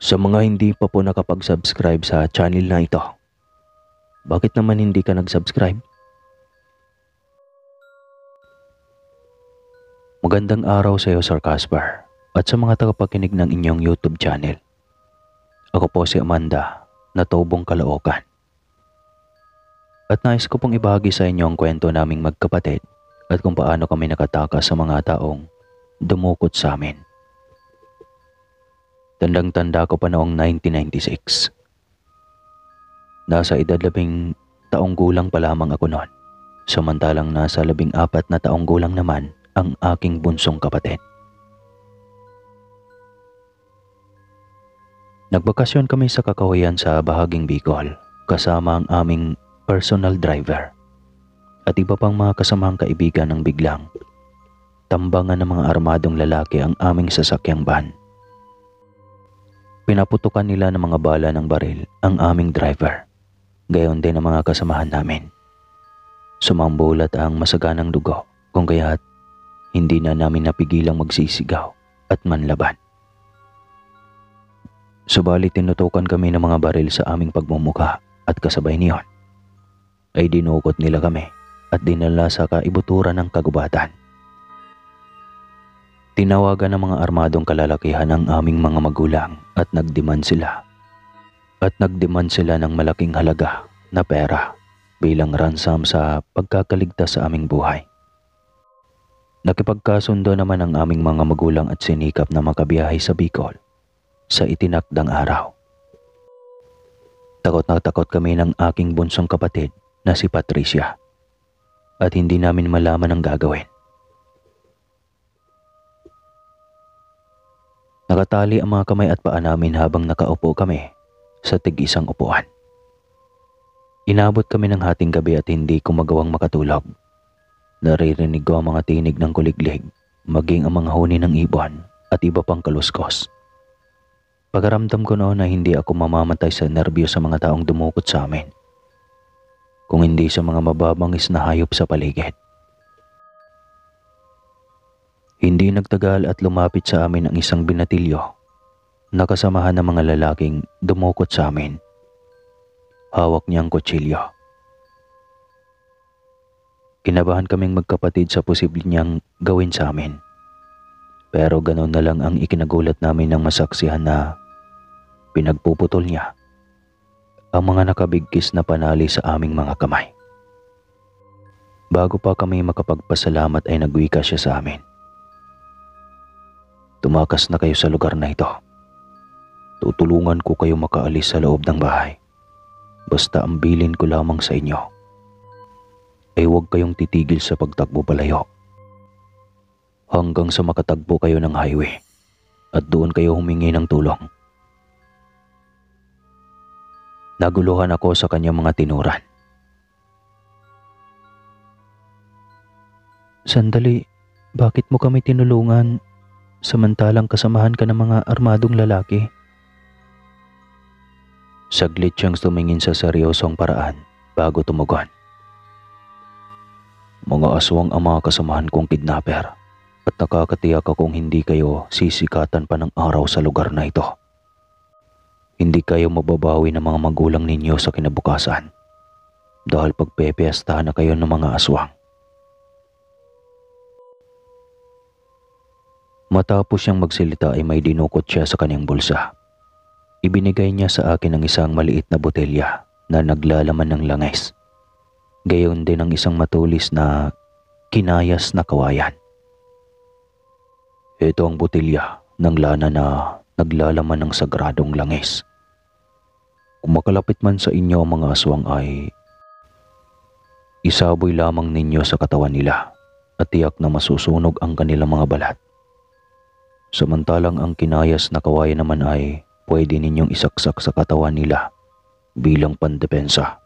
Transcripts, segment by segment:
Sa mga hindi pa po nakapag-subscribe sa channel na ito, bakit naman hindi ka nag-subscribe? Magandang araw sa iyo, Sir Casper, at sa mga tagapakinig ng inyong YouTube channel. Ako po si Amanda, na Tobong Caloocan. At nais ko pong ibahagi sa inyo ang kwento naming magkapatid at kung paano kami nakatakas sa mga taong dumukot sa amin. Tandang-tanda ko pa noong 1996. Nasa edad 10 taong gulang pa lamang ako noon, samantalang nasa 14 na taong gulang naman ang aking bunsong kapatid. Nagbakasyon kami sa Kakahuyan sa bahaging Bicol kasama ang aming personal driver at iba pang mga kasamang kaibigan ng biglang tambangan ng mga armadong lalaki ang aming sasakyang van. Pinaputukan nila ng mga bala ng baril ang aming driver, gayon din ang mga kasamahan namin. Sumambulat ang masaganang dugo kung kaya't hindi na namin napigilang magsisigaw at manlaban. Subalit tinutukan kami ng mga baril sa aming pagmumukha at kasabay niyon ay dinukot nila kami at dinala sa kaibuturan ng kagubatan. Tinawagan ng mga armadong kalalakihan ang aming mga magulang at nagdemand sila ng malaking halaga na pera bilang ransom sa pagkakaligtas sa aming buhay. Nakipagkasundo naman ang aming mga magulang at sinikap na makabiyahe sa Bicol sa itinakdang araw. Takot na takot kami ng aking bunsong kapatid na si Patricia at hindi namin malaman ang gagawin. Nakatali ang mga kamay at paa namin habang nakaupo kami sa tig-isang upuan. Inabot kami ng hating gabi at hindi ko magawang makatulog. Naririnig ko ang mga tinig ng kuliglig, maging ang mga huni ng ibon at iba pang kaluskos. Pagaramdam ko noon na hindi ako mamamatay sa nerbyo sa mga taong dumukot sa amin, kung hindi sa mga mababangis na hayop sa paligid. Hindi nagtagal at lumapit sa amin ang isang binatilyo na kasamahan ng mga lalaking dumukot sa amin. Hawak niya ang kutsilyo. Kinabahan kaming magkapatid sa posible niyang gawin sa amin. Pero ganoon na lang ang ikinagulat namin ng masaksihan na pinagpuputol niya ang mga nakabigkis na panali sa aming mga kamay. Bago pa kami makapagpasalamat ay nagwika siya sa amin. Tumakas na kayo sa lugar na ito. Tutulungan ko kayo makaalis sa loob ng bahay. Basta ang bilin ko lamang sa inyo ay huwag kayong titigil sa pagtakbo palayo hanggang sa makatagpo kayo ng highway at doon kayo humingi ng tulong. Naguluhan ako sa kanyang mga tinuran. Sandali, bakit mo kami tinulungan samantalang kasamahan ka ng mga armadong lalaki? Saglit siyang tumingin sa seryosong paraan bago tumugon. Mga aswang ang mga kasamahan kong kidnapper at nakakatiyak akong hindi kayo sisikatan pa ng araw sa lugar na ito. Hindi kayo mababawi ng mga magulang ninyo sa kinabukasan dahil pagpepiestahan na kayo ng mga aswang. Matapos siyang magsilita ay may dinukot siya sa kanyang bulsa. Ibinigay niya sa akin ang isang maliit na botelya na naglalaman ng langis. Gayon din ang isang matulis na kinayas na kawayan. Ito ang botelya ng lana na naglalaman ng sagradong langis. Kung makalapit man sa inyo ang mga aswang ay isaboy lamang ninyo sa katawan nila at tiyak na masusunog ang kanilang mga balat. Samantalang ang kinayas na kawayan naman ay pwede ninyong isaksak sa katawan nila bilang pandepensa.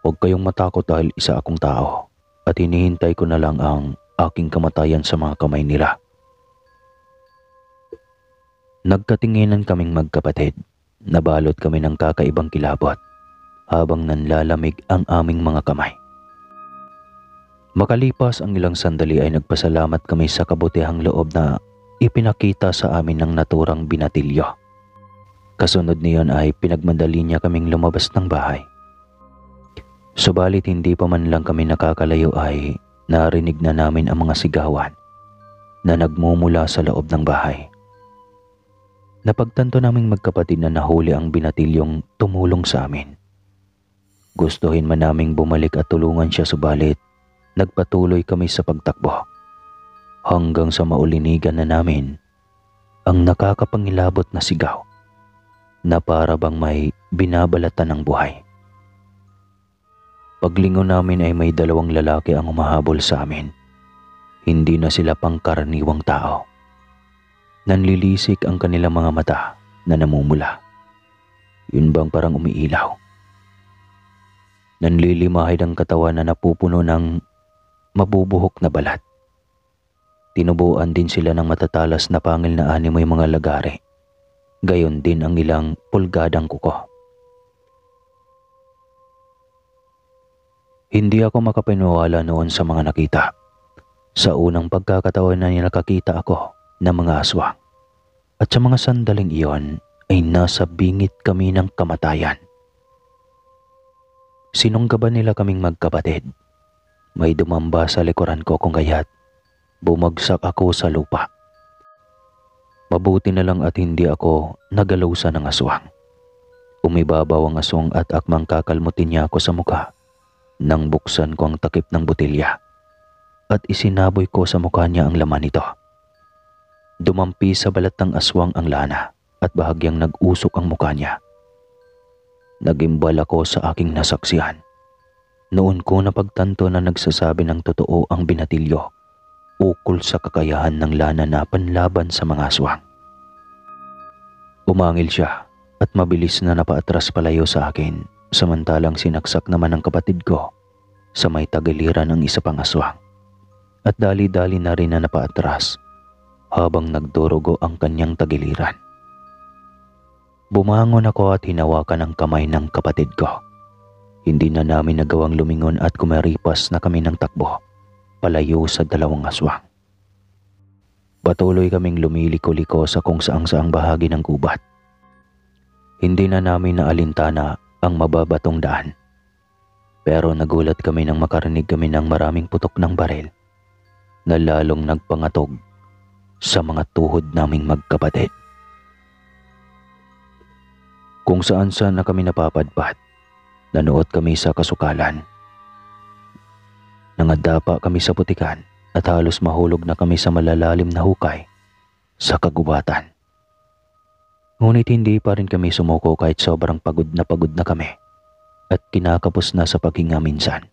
Huwag kayong matakot dahil isa akong tao at hinihintay ko na lang ang aking kamatayan sa mga kamay nila. Nagkatinginan kaming magkapatid. Nabalot kami ng kakaibang kilabot habang nanlalamig ang aming mga kamay. Makalipas ang ilang sandali ay nagpasalamat kami sa kabutihang loob na ipinakita sa amin ng naturang binatilyo. Kasunod niyon ay pinagmadali niya kaming lumabas ng bahay. Subalit hindi pa man lang kami nakakalayo ay narinig na namin ang mga sigawan na nagmumula sa loob ng bahay. Napagtanto naming magkapatid na nahuli ang binatilyong tumulong sa amin. Gustuhin man naming bumalik at tulungan siya, subalit nagpatuloy kami sa pagtakbo hanggang sa maulinigan na namin ang nakakapangilabot na sigaw na para bang may binabalatan ng buhay. Paglingon namin ay may 2 lalaki ang humahabol sa amin. Hindi na sila pangkaraniwang tao. Nanlilisik ang kanilang mga mata na namumula. Yun bang parang umiilaw. Nanlilimahid ang katawan na napupuno ng mabubuhok na balat. Tinubuan din sila ng matatalas na pangil na animoy mga lagari. Gayon din ang ilang pulgadang kuko. Hindi ako makapaniwala noon sa mga nakita. Sa unang pagkakataon na nakakita ako ng mga aswang. At sa mga sandaling iyon ay nasa bingit kami ng kamatayan. Sinunggaban nila kaming magkapatid. May dumamba sa likuran ko kung kaya't bumagsak ako sa lupa. Mabuti na lang at hindi ako nagalusan ng aswang. Umibabaw ang aswang at akmang kakalmutin niya ako sa mukha nang buksan ko ang takip ng botelya at isinaboy ko sa mukha niya ang laman nito. Dumampi sa balat ng aswang ang lana at bahagyang nag-usok ang mukha niya. Nagimbal ako sa aking nasaksihan. Noon ko napagtanto na nagsasabi ng totoo ang binatilyo ukol sa kakayahan ng lana na panlaban sa mga aswang. Umangil siya at mabilis na napaatras palayo sa akin, samantalang sinaksak naman ng kapatid ko sa may tagiliran ng isa pang aswang at dali-dali na rin na napaatras habang nagdurugo ang kanyang tagiliran. Bumangon ako at hinawakan ang kamay ng kapatid ko. Hindi na namin nagawang lumingon at kumaripas na kami ng takbo palayo sa 2 aswang. Patuloy kaming lumiliko-liko sa kung saang-saang bahagi ng gubat. Hindi na namin naalintana ang mababatong daan. Pero nagulat kami nang makarinig kami ng maraming putok ng baril na lalong nagpangatog sa mga tuhod naming magkapatid. Kung saan-saan na kami napapadpad, nanuot kami sa kasukalan. Nangadapa kami sa putikan at halos mahulog na kami sa malalalim na hukay sa kagubatan. Ngunit hindi pa rin kami sumuko kahit sobrang pagod na kami at kinakapos na sa paghinga minsan.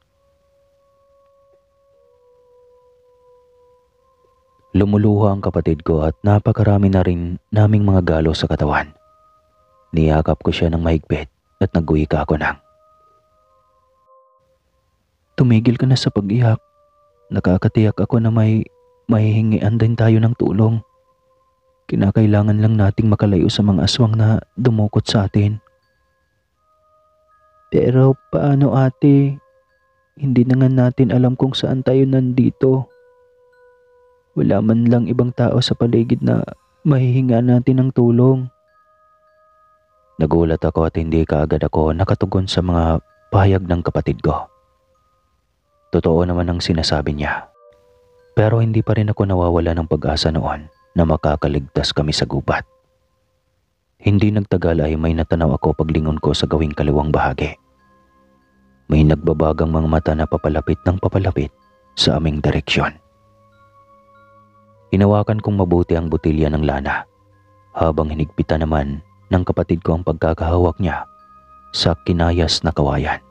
Lumuluha ang kapatid ko at napakarami na rin naming mga galo sa katawan. Niyakap ko siya ng mahigpit at nag-uwika ako ng, "Tumigil ka na sa pag-iyak. Nakakatiyak ako na may mahihingian din tayo ng tulong. Kinakailangan lang nating makalayo sa mga aswang na dumukot sa atin." "Pero paano, ate? Hindi na nga natin alam kung saan tayo nandito. Wala man lang ibang tao sa paligid na mahihinga natin ng tulong." Nagulat ako at hindi kaagad ako nakatugon sa mga pahayag ng kapatid ko. Totoo naman ang sinasabi niya. Pero hindi pa rin ako nawawala ng pag-asa noon na makakaligtas kami sa gubat. Hindi nagtagal ay may natanaw ako paglingon ko sa gawing kaliwang bahagi. May nagbabagang mga mata na papalapit ng papalapit sa aming direksyon. Hinawakan kong mabuti ang botelya ng lana habang hinigpitan naman ng kapatid ko ang pagkakahawak niya sa kinayas na kawayan.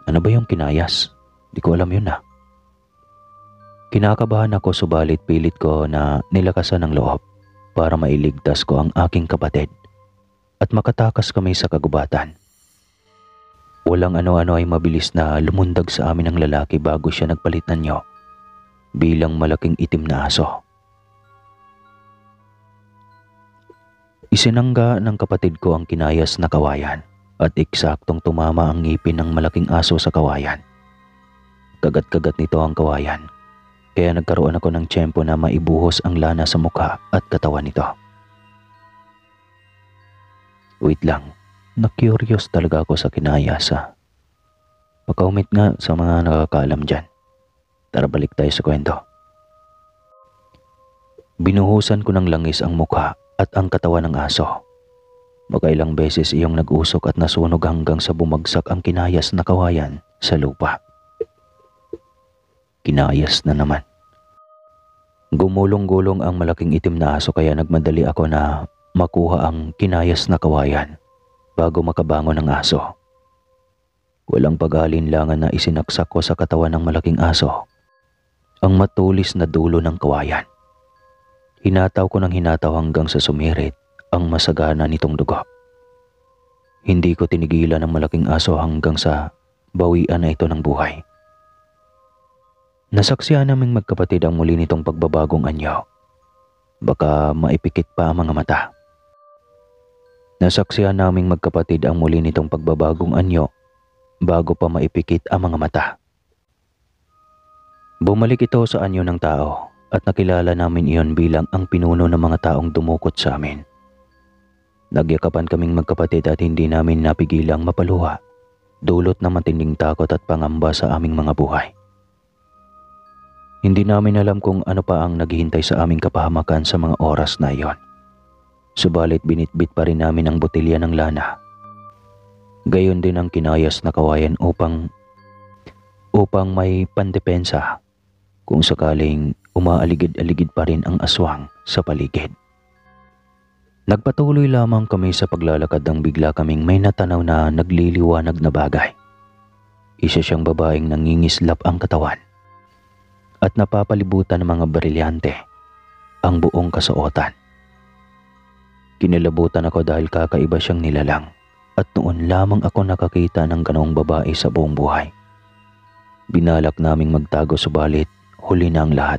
Ano ba yung kinayas? Di ko alam yun na. Kinakabahan ako subalit pilit ko na nilakasan ng loob para mailigtas ko ang aking kapatid at makatakas kami sa kagubatan. Walang ano-ano ay mabilis na lumundag sa amin ang lalaki bago siya nagpalit ng nyo bilang malaking itim na aso. Isinangga ng kapatid ko ang kinayas na kawayan at eksaktong tumama ang ngipin ng malaking aso sa kawayan. Kagat-kagat nito ang kawayan, kaya nagkaroon ako ng tiyempo na maibuhos ang lana sa mukha at katawan nito. Wait lang, na-curious talaga ako sa kinayas. Pagkaumit nga sa mga nakakaalam dyan. Tara balik tayo sa kwento. Binuhusan ko ng langis ang mukha at ang katawan ng aso. Makailang beses iyong nag-usok at nasunog hanggang sa bumagsak ang kinayas na kawayan sa lupa. Kinayas na naman. Gumulong-gulong ang malaking itim na aso kaya nagmadali ako na makuha ang kinayas na kawayan bago makabangon ang aso. Walang pag-alinlangan na isinaksak ko sa katawan ng malaking aso ang matulis na dulo ng kawayan. Hinataw ko ng hinataw hanggang sa sumirit ang masagana nitong dugo. Hindi ko tinigilan ang malaking aso hanggang sa bawian na ito ng buhay. Nasaksihan naming magkapatid ang muli nitong pagbabagong anyo. Baka maipikit pa ang mga mata. Nasaksihan naming magkapatid ang muli nitong pagbabagong anyo bago pa maipikit ang mga mata. Bumalik ito sa anyo ng tao at nakilala namin iyon bilang ang pinuno ng mga taong dumukot sa amin. Nagyakapan kaming magkapatid at hindi namin napigilang mapaluha, dulot ng matinding takot at pangamba sa aming mga buhay. Hindi namin alam kung ano pa ang naghihintay sa aming kapahamakan sa mga oras na iyon. Subalit binitbit pa rin namin ang botelya ng lana. Gayon din ang kinayas na kawayan upang may pandepensa kung sakaling umaaligid-aligid pa rin ang aswang sa paligid. Nagpatuloy lamang kami sa paglalakad nang bigla kaming may natanaw na nagliliwanag na bagay. Isa siyang babaeng nangingislap ang katawan at napapalibutan ng mga brilyante ang buong kasuotan. Kinilabutan ako dahil kakaiba siyang nilalang at noon lamang ako nakakita ng ganoong babae sa buong buhay. Binalak naming magtago subalit huli na ang lahat.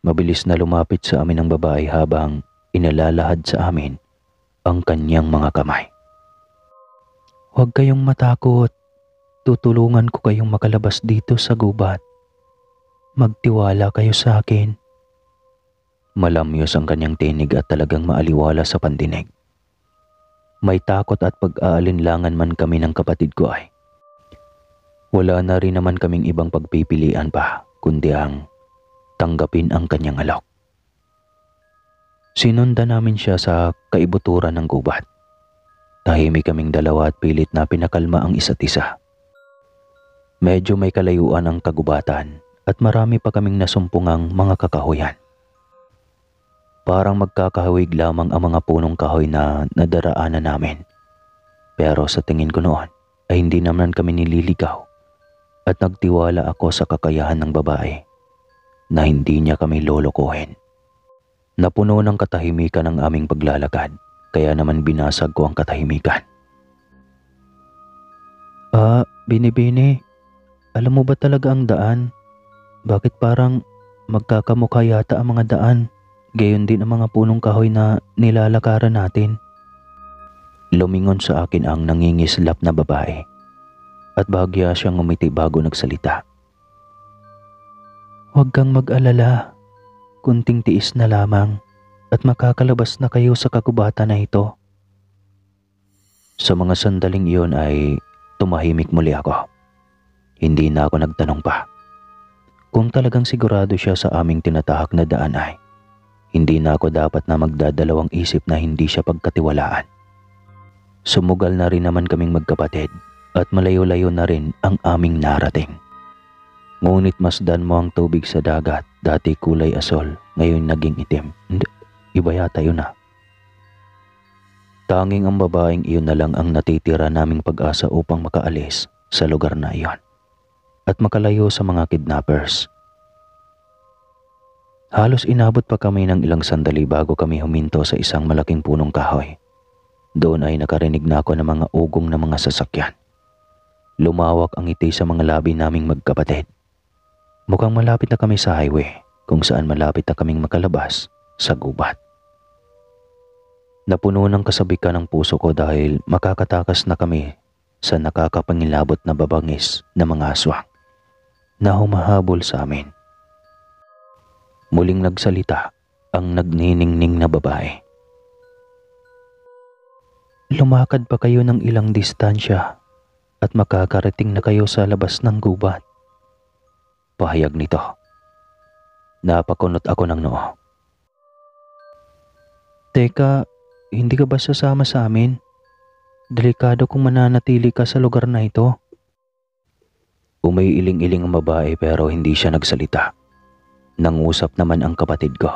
Mabilis na lumapit sa amin ang babae habang inalalahad sa amin ang kanyang mga kamay. Huwag kayong matakot. Tutulungan ko kayong makalabas dito sa gubat. Magtiwala kayo sa akin. Malamyos ang kanyang tinig at talagang maaliwala sa pandinig. May takot at pag-aalinlangan man kami ng kapatid ko ay wala na rin naman kaming ibang pagpipilian pa kundi ang tanggapin ang kanyang alok. Sinundan namin siya sa kaibuturan ng gubat. Tahimik kaming dalawa at pilit na pinakalma ang isa't isa. Medyo may kalayuan ang kagubatan at marami pa kaming nasumpungang mga kakahuyan. Parang magkakahawig lamang ang mga punong kahoy na nadaraanan namin. Pero sa tingin ko noon ay hindi naman kami nililigaw at nagtiwala ako sa kakayahan ng babae na hindi niya kami lolokohin. Napuno ng katahimikan ang aming paglalakad kaya naman binasag ko ang katahimikan. Binibini, alam mo ba talaga ang daan? Bakit parang magkakamukha yata ang mga daan? Gayon din ang mga punong kahoy na nilalakaran natin. Lumingon sa akin ang nangingislap na babae at bahagya siyang ngumiti bago nagsalita. Huwag kang mag-alala. Kunting tiis na lamang at makakalabas na kayo sa kagubatan na ito. Sa mga sandaling iyon ay tumahimik muli ako. Hindi na ako nagtanong pa. Kung talagang sigurado siya sa aming tinatahak na daan ay hindi na ako dapat na magdadalawang isip na hindi siya pagkatiwalaan. Sumugal na rin naman kaming magkapatid at malayo-layo na rin ang aming narating. Ngunit masdan mo ang tubig sa dagat, dati kulay asol, ngayon naging itim. Hindi, iba yata yun na. Tanging ang babaeng iyon na lang ang natitira naming pag-asa upang makaalis sa lugar na iyon at makalayo sa mga kidnappers. Halos inabot pa kami ng ilang sandali bago kami huminto sa isang malaking punong kahoy. Doon ay nakarinig na ako ng mga ugong ng mga sasakyan. Lumawak ang ngiti sa mga labi naming magkapatid. Mukhang malapit na kami sa highway kung saan malapit na kaming makalabas sa gubat. Napuno ng kasabikan ang puso ko dahil makakatakas na kami sa nakakapangilabot na babangis na mga aswang na humahabol sa amin. Muling nagsalita ang nagniningning na babae. lumakad pa kayo ng ilang distansya at makakarating na kayo sa labas ng gubat. Pahayag nito. Napakunot ako ng noo. Teka, hindi ka ba sasama sa amin? Delikado kung mananatili ka sa lugar na ito. Umiiling-iling ang babae pero hindi siya nagsalita. Nangusap naman ang kapatid ko.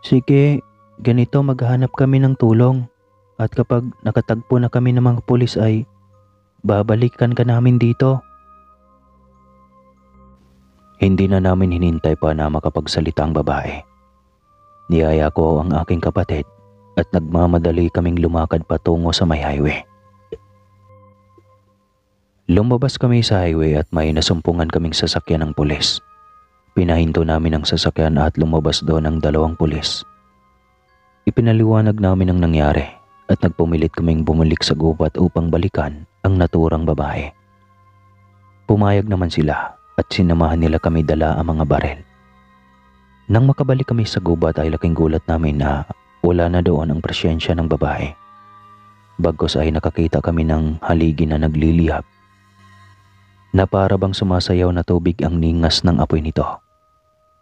Sige, ganito maghahanap kami ng tulong at kapag nakatagpo na kami ng mga pulis ay babalikan ka namin dito. Hindi na namin hinintay pa na makapagsalita ang babae. Niyaya ko ang aking kapatid at nagmamadali kaming lumakad patungo sa may highway. Lumabas kami sa highway at may nasumpungan kaming sasakyan ng pulis. Pinahinto namin ang sasakyan at lumabas doon ang 2 pulis. Ipinaliwanag namin ang nangyari at nagpumilit kaming bumalik sa gubat upang balikan ang naturang babae. Pumayag naman sila at sinamahan nila kami dala ang mga barel. Nang makabalik kami sa gubat ay laking gulat namin na wala na doon ang presyensya ng babae. Bagkus ay nakakita kami ng haligi na nagliliyab na para bang sumasayaw na tubig ang ningas ng apoy nito.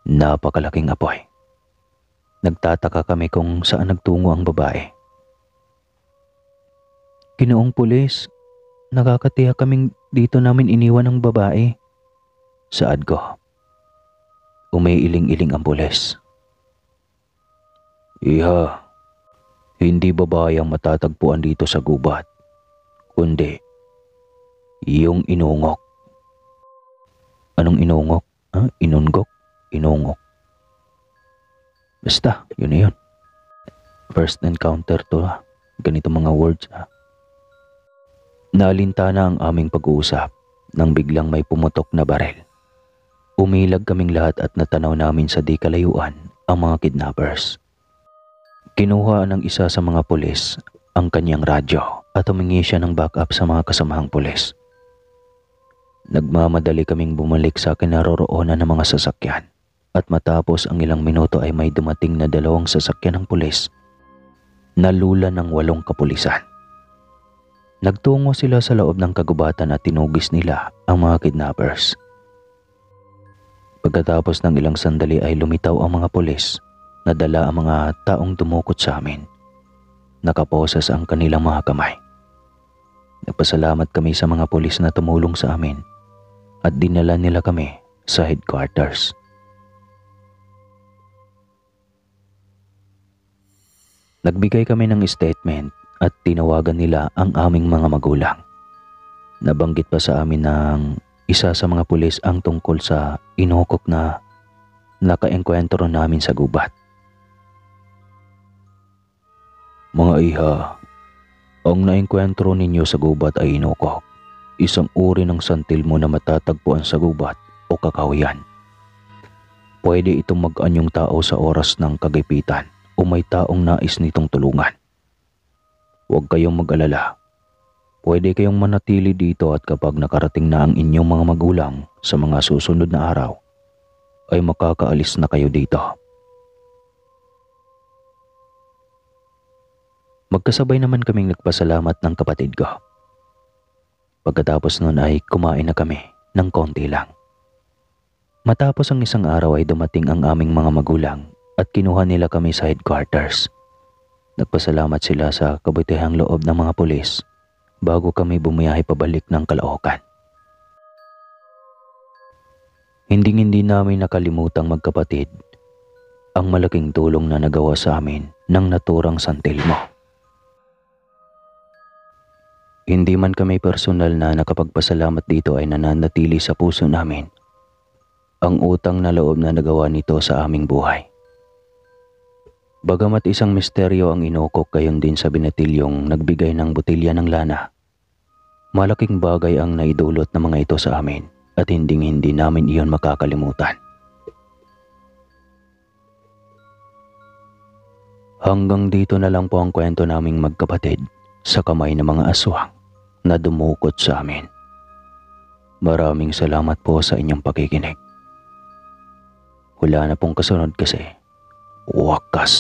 Napakalaking apoy. Nagtataka kami kung saan nagtungo ang babae. Ginoong pulis, nakakatiya kaming dito namin iniwan ang babae. Saad ko. Umiiling-iling ang pulis. Iha, hindi babae ang matatagpuan dito sa gubat, kundi yung inungok. Anong inungok? Inunggok? Inungok. Basta, yun na yun. First encounter to ganito mga words Naalintana ang aming pag-uusap nang biglang may pumutok na barel. Umilag kaming lahat at natanaw namin sa di kalayuan ang mga kidnappers. Kinuha ng isa sa mga pulis ang kanyang radyo at humingi siya ng backup sa mga kasamahang pulis. Nagmamadali kaming bumalik sa kinaroroonan ng mga sasakyan at matapos ang ilang minuto ay may dumating na 2 sasakyan ng pulis na lula ng 8 kapulisan. Nagtungo sila sa loob ng kagubatan at tinugis nila ang mga kidnappers. Pagkatapos ng ilang sandali ay lumitaw ang mga pulis na dala ang mga taong dumukot sa amin. Nakaposas ang kanilang mga kamay. Nagpasalamat kami sa mga pulis na tumulong sa amin at dinala nila kami sa headquarters. Nagbigay kami ng statement at tinawagan nila ang aming mga magulang. Nabanggit pa sa amin ng isa sa mga pulis ang tungkol sa inukok na nakaengkwentro namin sa gubat. Mga iha, ang naengkwentro ninyo sa gubat ay inukok, isang uri ng santilmo na matatagpuan sa gubat o kakahuyan. Pwede itong mag-anyong tao sa oras ng kagipitan o may taong nais nitong tulungan. Huwag kayong mag-alala. Pwede kayong manatili dito at kapag nakarating na ang inyong mga magulang sa mga susunod na araw, ay makakaalis na kayo dito. Magkasabay naman kaming nagpasalamat ng kapatid ko. Pagkatapos nun ay kumain na kami ng konti lang. Matapos ang isang araw ay dumating ang aming mga magulang at kinuha nila kami sa headquarters. Nagpasalamat sila sa kabutihang loob ng mga pulis bago kami bumiyahe pabalik ng Caloocan. Hindi namin nakalimutang magkapatid ang malaking tulong na nagawa sa amin ng naturang Santelmo. Hindi man kami personal na nakapagpasalamat dito ay nananatili sa puso namin ang utang na loob na nagawa nito sa aming buhay. Bagamat isang misteryo ang inukok, gayon din sa binatilyong nagbigay ng botelya ng lana, malaking bagay ang naidulot ng mga ito sa amin at hindi namin iyon makakalimutan. Hanggang dito na lang po ang kwento naming magkapatid sa kamay ng mga aswang na dumukot sa amin. Maraming salamat po sa inyong pakikinig. Wala na pong kasunod kasi wakas.